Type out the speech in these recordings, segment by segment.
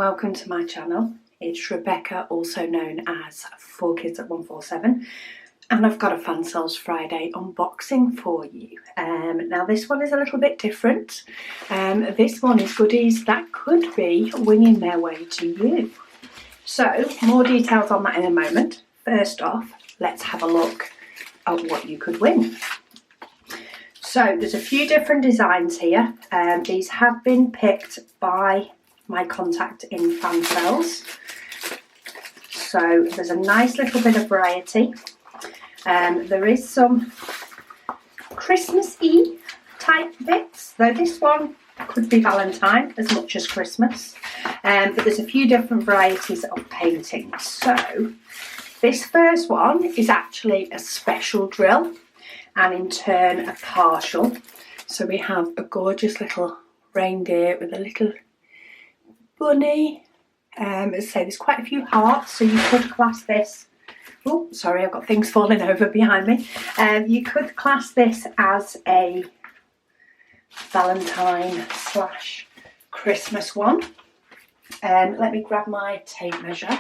welcome to my channel. It's Rebecca, also known as 4Kids at 147, and I've got a Fansells Friday unboxing for you. Now this one is a little bit different. This one is goodies that could be winging their way to you. So more details on that in a moment. First off, let's have a look at what you could win. So there's a few different designs here. These have been picked by my contact in Fansells. So there's a nice little bit of variety. There is some Christmas-y type bits, though this one could be Valentine as much as Christmas. But there's a few different varieties of paintings. So this first one is actually a special drill, and in turn a partial. So we have a gorgeous little reindeer with a little bunny. As I say, there's quite a few hearts, so you could class this, oh sorry, I've got things falling over behind me. You could class this as a Valentine / Christmas one. Let me grab my tape measure.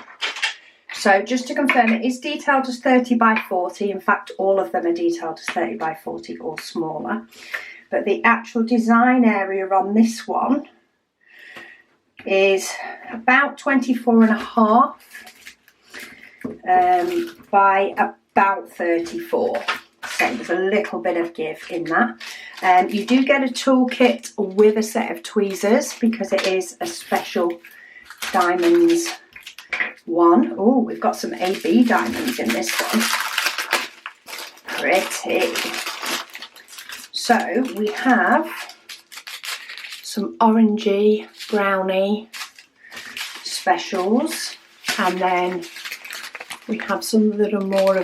So just to confirm, it is detailed as 30 by 40. In fact, all of them are detailed as 30 by 40 or smaller. But the actual design area on this one is about 24.5 by about 34. So there's a little bit of give in that. You do get a toolkit with a set of tweezers because it is a special diamonds one. Oh, we've got some AB diamonds in this one. Pretty. So we have some orangey, browny specials, and then we have some that are more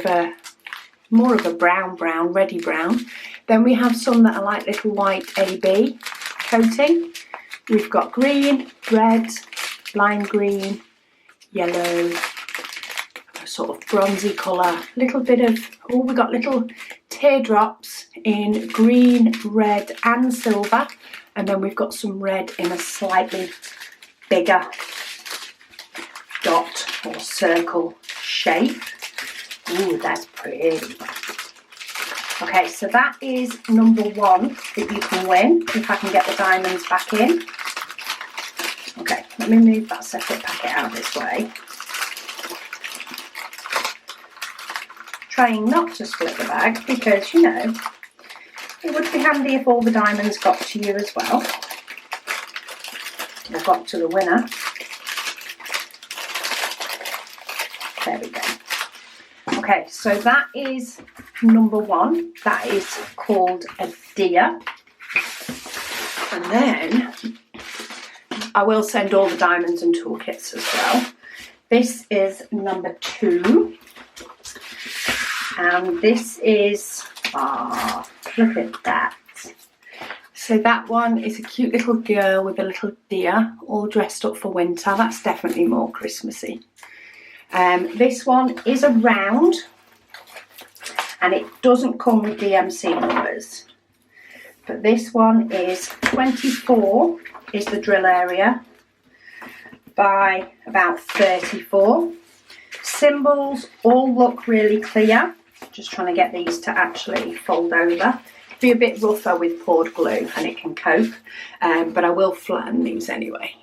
of a brown, reddy brown. Then we have some that are like little white AB coating. We've got green, red, lime green, yellow, a sort of bronzy colour, little bit of, oh, we got little teardrops in green, red and silver, and then we've got some red in a slightly bigger dot or circle shape. Ooh, that's pretty. Okay, so that is number one that you can win, if I can get the diamonds back in. Okay, let me move that separate packet out this way. Trying not to split the bag because, you know, it would be handy if all the diamonds got to you as well. Or got to the winner. There we go. Okay, so that is number one. That is called a deer. And then I will send all the diamonds and toolkits as well. This is number two. And this is, look at that. So that one is a cute little girl with a little deer all dressed up for winter. That's definitely more Christmassy. This one is a round, and it doesn't come with DMC numbers. But this one is 24 is the drill area by about 34. Symbols all look really clear. Just trying to get these to actually fold over. Be a bit rougher with poured glue and it can cope, but I will flatten these anyway.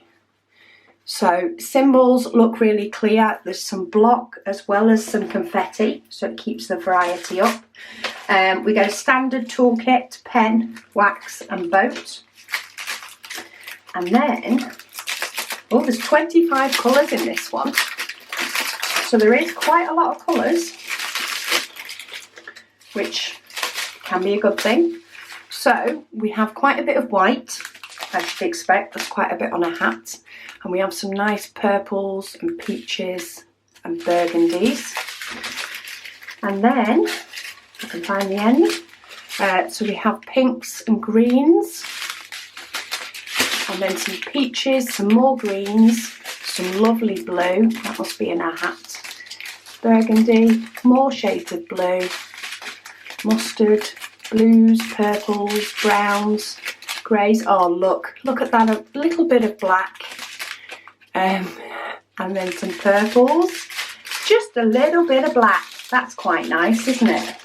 So symbols look really clear. There's some block as well as some confetti, so it keeps the variety up. We get a standard toolkit, pen, wax and boat. And then, oh, there's 25 colours in this one. So there is quite a lot of colours, which can be a good thing. So we have quite a bit of white, as you'd expect. There's quite a bit on a hat. And we have some nice purples and peaches and burgundies. And then, I can find the end. So we have pinks and greens. And then some peaches, some more greens, some lovely blue. That must be in our hat. Burgundy, more shades of blue, mustard, blues, purples, browns, greys. Oh, look at that, a little bit of black. And then some purples. Just a little bit of black. That's quite nice, isn't it?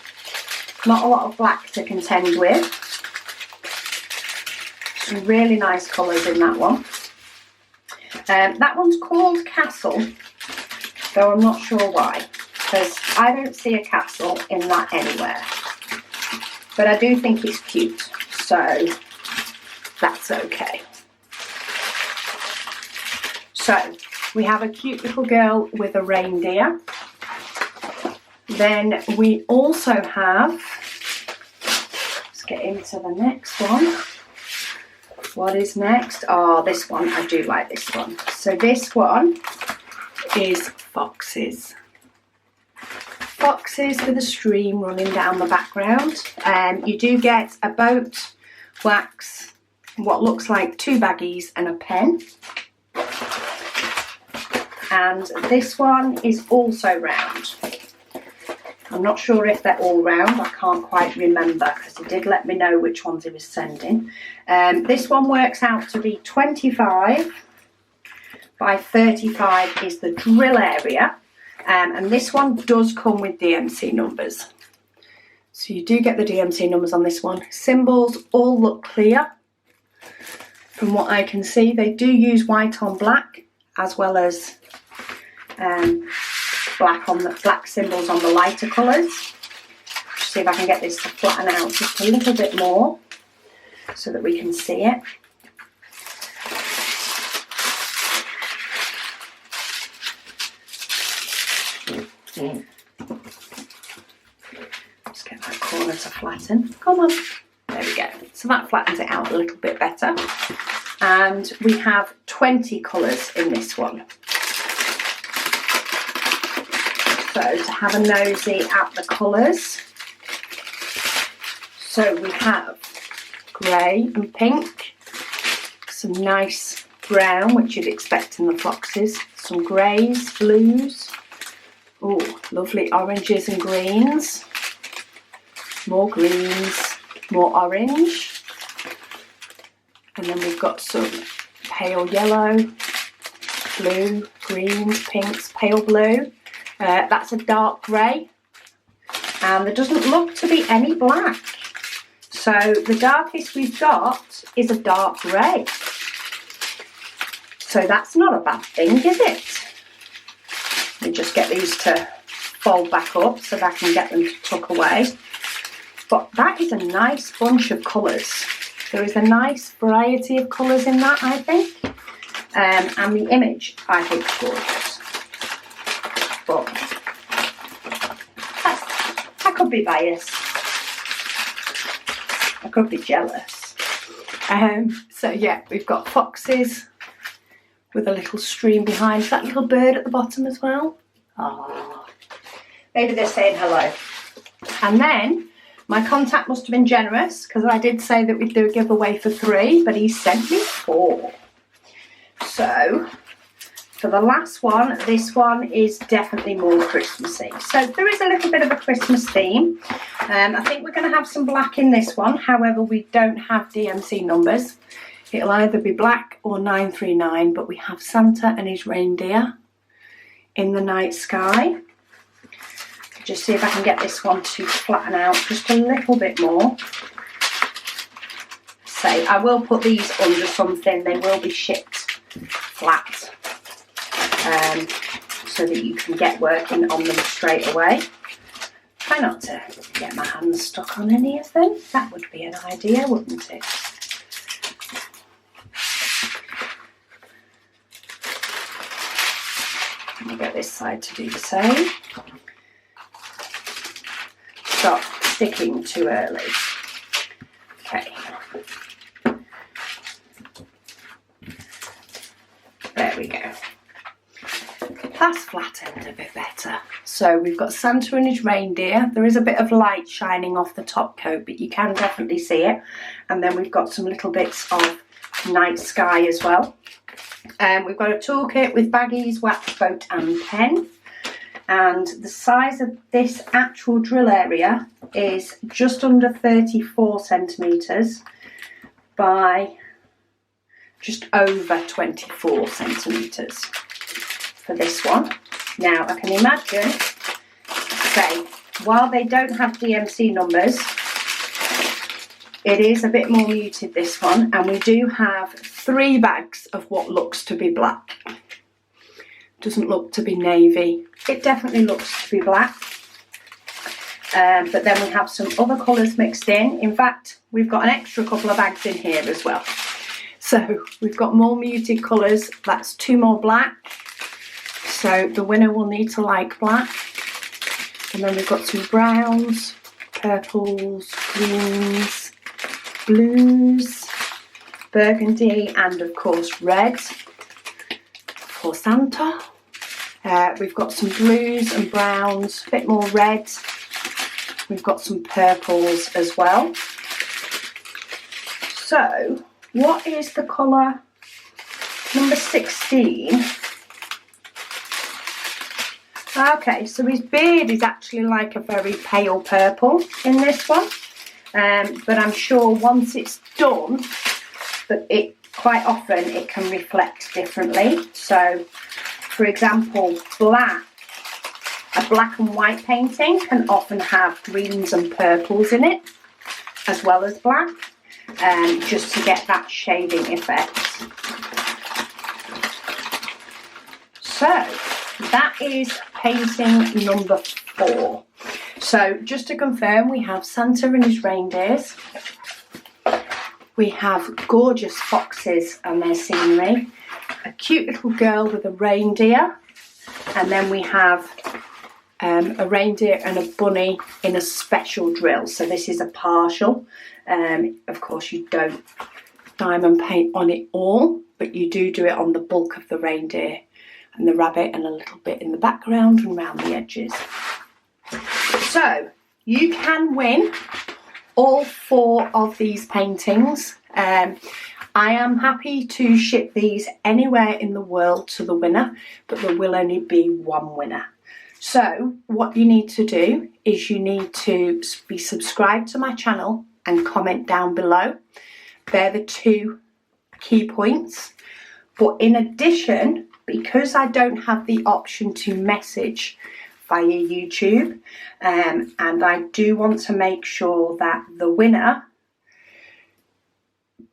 Not a lot of black to contend with. Some really nice colours in that one. That one's called Castle, though I'm not sure why, because I don't see a castle in that anywhere. But I do think it's cute, so that's okay. So we have a cute little girl with a reindeer. Then we also have, let's get into the next one. What is next? Oh, this one, I do like this one. So this one is foxes. Foxes with a stream running down the background. You do get a boat, wax, what looks like 2 baggies and a pen. And this one is also round. I'm not sure if they're all round, I can't quite remember because he did let me know which ones he was sending. This one works out to be 25 by 35 is the drill area, and this one does come with DMC numbers. So you do get the DMC numbers on this one. Symbols all look clear. From what I can see, they do use white on black as well as black symbols on the lighter colours. See if I can get this to flatten out just a little bit more so that we can see it. Just get that corner to flatten. Come on. There we go. So that flattens it out a little bit better. And we have 20 colours in this one. So to have a nosy at the colours. So we have grey and pink, some nice brown, which you'd expect in the foxes, some greys, blues, oh, lovely oranges and greens, more greens, more orange, and then we've got some pale yellow, blue, greens, pinks, pale blue. That's a dark grey, and there doesn't look to be any black. So the darkest we've got is a dark grey. So that's not a bad thing, is it? Let me just get these to fold back up so that I can get them to tuck away. But that is a nice bunch of colours. There is a nice variety of colours in that, I think. And the image, I think, is gorgeous. But I could be biased. I could be jealous. So yeah, we've got foxes with a little stream behind. That little bird at the bottom as well. Oh, maybe they're saying hello. And then my contact must have been generous because I did say that we'd do a giveaway for 3, but he sent me 4. So for the last one, this one is definitely more Christmassy. So there is a little bit of a Christmas theme. I think we're going to have some black in this one. However, we don't have DMC numbers. It'll either be black or 939, but we have Santa and his reindeer in the night sky. Just see if I can get this one to flatten out just a little bit more. Say, I will put these under something. They will be shipped flat. So that you can get working on them straight away. Try not to get my hands stuck on any of them. That would be an idea, wouldn't it? I'll get this side to do the same. Stop sticking too early. Okay. There we go. That's flattened a bit better. So we've got Santa and his reindeer. There is a bit of light shining off the top coat, but you can definitely see it. And then we've got some little bits of night sky as well. We've got a toolkit with baggies, wax, boat and pen. And the size of this actual drill area is just under 34 centimetres by just over 24 centimetres for this one. Now I can imagine, say, while they don't have DMC numbers, it is a bit more muted, this one, and we do have 3 bags of what looks to be black. Doesn't look to be navy. It definitely looks to be black. But then we have some other colours mixed in. In fact, we've got an extra couple of bags in here as well. So we've got more muted colours. That's 2 more black. So the winner will need to like black. And then we've got some browns, purples, greens, blues, burgundy, and of course red for Santa. We've got some blues and browns, a bit more red. We've got some purples as well. So, what is the colour number 16? Okay, so his beard is actually like a very pale purple in this one. But I'm sure once it's done, that it quite often it can reflect differently. So, for example, a black and white painting can often have greens and purples in it, as well as black, just to get that shading effect. So that is painting number 4. So just to confirm, we have Santa and his reindeers. We have gorgeous foxes and their scenery, a cute little girl with a reindeer, and then we have a reindeer and a bunny in a special drill. So this is a partial. Of course, you don't diamond paint on it all, but you do it on the bulk of the reindeer and the rabbit and a little bit in the background and around the edges. So you can win all 4 of these paintings. I am happy to ship these anywhere in the world to the winner, but there will only be 1 winner. So what you need to do is you need to be subscribed to my channel and comment down below. They're the 2 key points. But in addition, because I don't have the option to message via YouTube, and I do want to make sure that the winner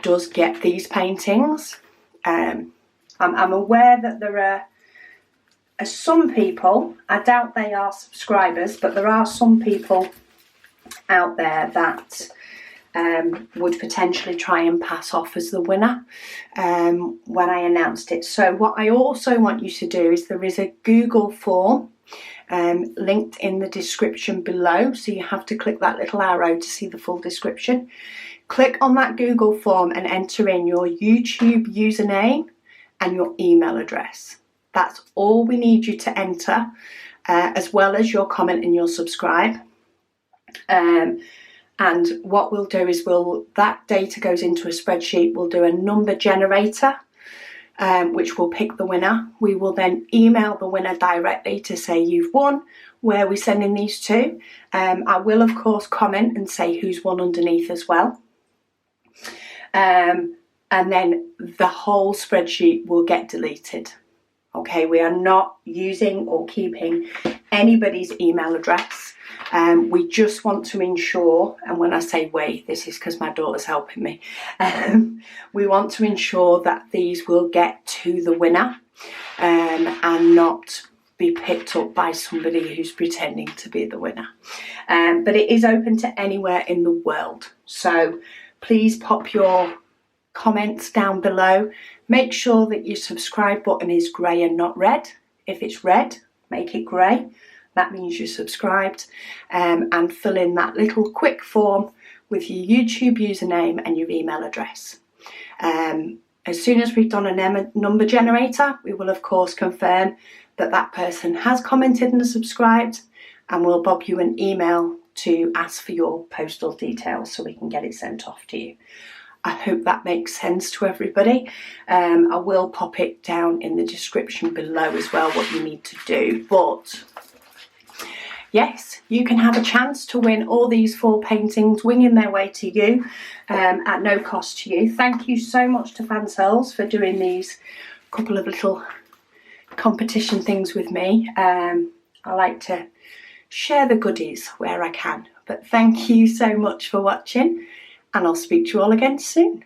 does get these paintings. I'm aware that there are some people, I doubt they are subscribers, but there are some people out there that would potentially try and pass off as the winner when I announced it. So what I also want you to do is there is a Google form linked in the description below, so you have to click that little arrow to see the full description. Click on that Google form and enter in your YouTube username and your email address. That's all we need you to enter, as well as your comment and your subscribe. And what we'll do is that data goes into a spreadsheet. We'll do a number generator, which will pick the winner. We will then email the winner directly to say you've won, where we're sending these to. I will of course comment and say who's won underneath as well. And then the whole spreadsheet will get deleted. Okay, we are not using or keeping anybody's email address. We just want to ensure, and when I say we, this is because my daughter's helping me, we want to ensure that these will get to the winner and not be picked up by somebody who's pretending to be the winner. But it is open to anywhere in the world. So please pop your comments down below. Make sure that your subscribe button is grey and not red. If it's red, make it grey. That means you're subscribed. And fill in that little quick form with your YouTube username and your email address. As soon as we've done a number generator, we will of course confirm that that person has commented and subscribed, and we'll bob you an email to ask for your postal details so we can get it sent off to you. I hope that makes sense to everybody. I will pop it down in the description below as well what you need to do. But yes, you can have a chance to win all these 4 paintings winging their way to you at no cost to you. Thank you so much to Fansells for doing these couple of little competition things with me. I like to share the goodies where I can. But thank you so much for watching, and I'll speak to you all again soon.